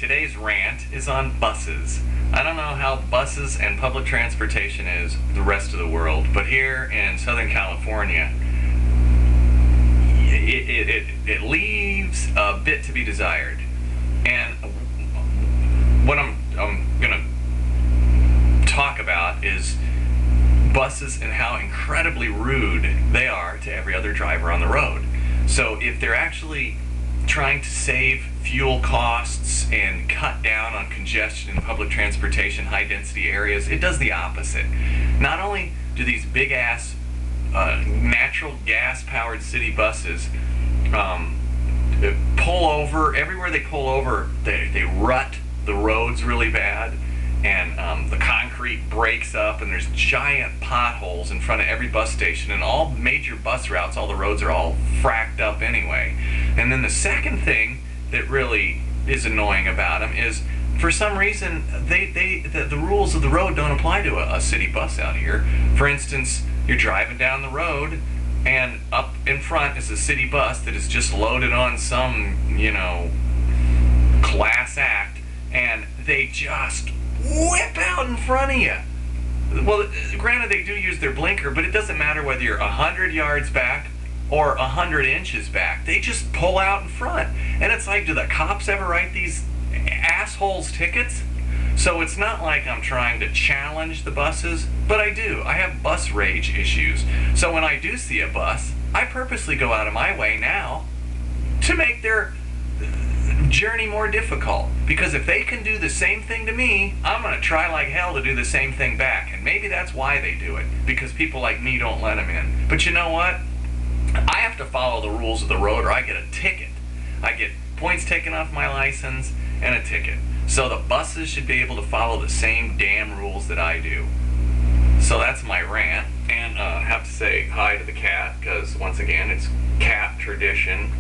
today's rant is on buses. I don't know how buses and public transportation is the rest of the world, but here in Southern California, it leaves a bit to be desired. And what I'm going to talk about is buses and how incredibly rude they are to every other driver on the road. So if they're actually trying to save fuel costs and cut down on congestion in public transportation, high density areas, it does the opposite. Not only do these big ass natural gas powered city buses pull over, everywhere they pull over, they rut the roads really bad, and the concrete breaks up, and there's giant potholes in front of every bus station, and all major bus routes, all the roads are all fracked up anyway. And then the second thing that really is annoying about them is, for some reason, the rules of the road don't apply to a city bus out here. For instance, you're driving down the road, and up in front is a city bus that is just loaded on some, class act, and they just whip out in front of you. Well, granted, they do use their blinker, but it doesn't matter whether you're 100 yards back or 100 inches back. They just pull out in front. And it's like, do the cops ever write these assholes tickets? So it's not like I'm trying to challenge the buses, but I do. I have bus rage issues. So when I do see a bus, I purposely go out of my way now to make their journey more difficult. Because if they can do the same thing to me, I'm going to try like hell to do the same thing back. And maybe that's why they do it, because people like me don't let them in. But you know what? I have to follow the rules of the road, or I get a ticket. I get points taken off my license and a ticket. So the buses should be able to follow the same damn rules that I do. So that's my rant. And I have to say hi to the cat, because once again, it's cat tradition.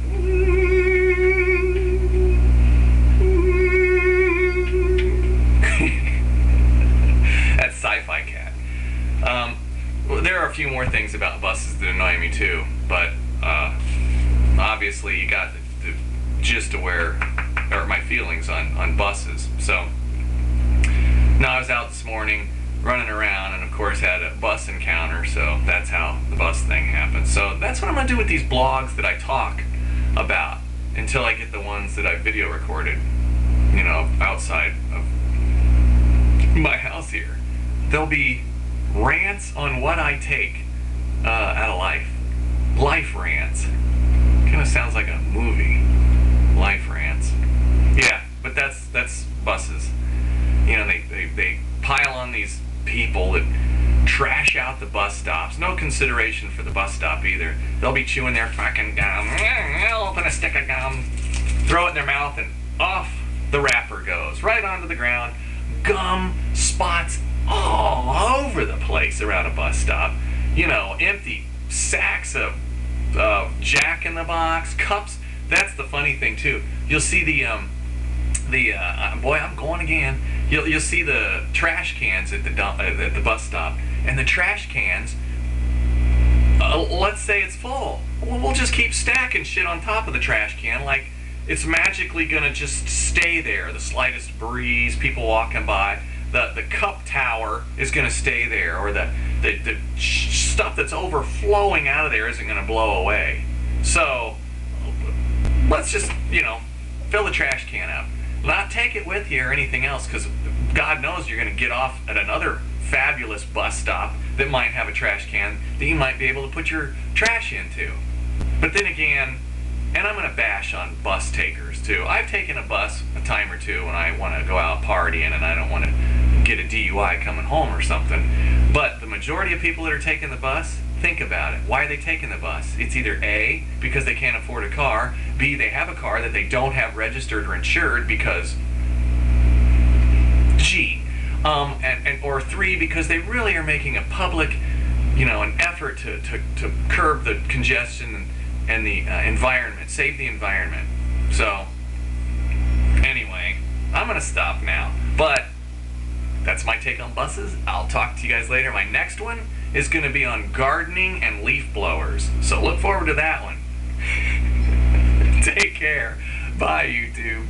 That's Sci-Fi Cat. There are a few more things about buses that annoy me too, but obviously you got the gist of my feelings on buses. So now I was out this morning running around, and of course had a bus encounter, so that's how the bus thing happened. So that's what I'm going to do with these blogs that I talk about until I get the ones that I video recorded, outside of my house here. There'll be rants on what I take out of life. Life rants. Kind of sounds like a movie. Life rants. Yeah, but that's buses. They pile on these people that trash out the bus stops. No consideration for the bus stop either. They'll be chewing their fucking gum. They'll open a stick of gum, throw it in their mouth, and off the wrapper goes. Right onto the ground. Gum spots all over the place around a bus stop. Empty sacks of Jack in the Box, cups. That's the funny thing too. You'll see boy, I'm going again. You'll see the trash cans at the bus stop, and the trash cans, let's say it's full. Well, we'll just keep stacking shit on top of the trash can like it's magically gonna just stay there. The slightest breeze, people walking by, the cup tower is gonna stay there, or the stuff that's overflowing out of there isn't gonna blow away. So let's just fill the trash can up. Not take it with you or anything else, because God knows you're going to get off at another fabulous bus stop that might have a trash can that you might be able to put your trash into. But then again, and I'm going to bash on bus takers too. I've taken a bus a time or two when I want to go out partying and I don't want to get a DUI coming home or something. But the majority of people that are taking the bus, think about it. Why are they taking the bus? It's either A, because they can't afford a car, B, they have a car that they don't have registered or insured because G, or 3, because they really are making a public, an effort to curb the congestion and the environment, save the environment. So anyway, I'm gonna stop now, but that's my take on buses. I'll talk to you guys later. My next one is going to be on gardening and leaf blowers. So look forward to that one. Take care. Bye, YouTube.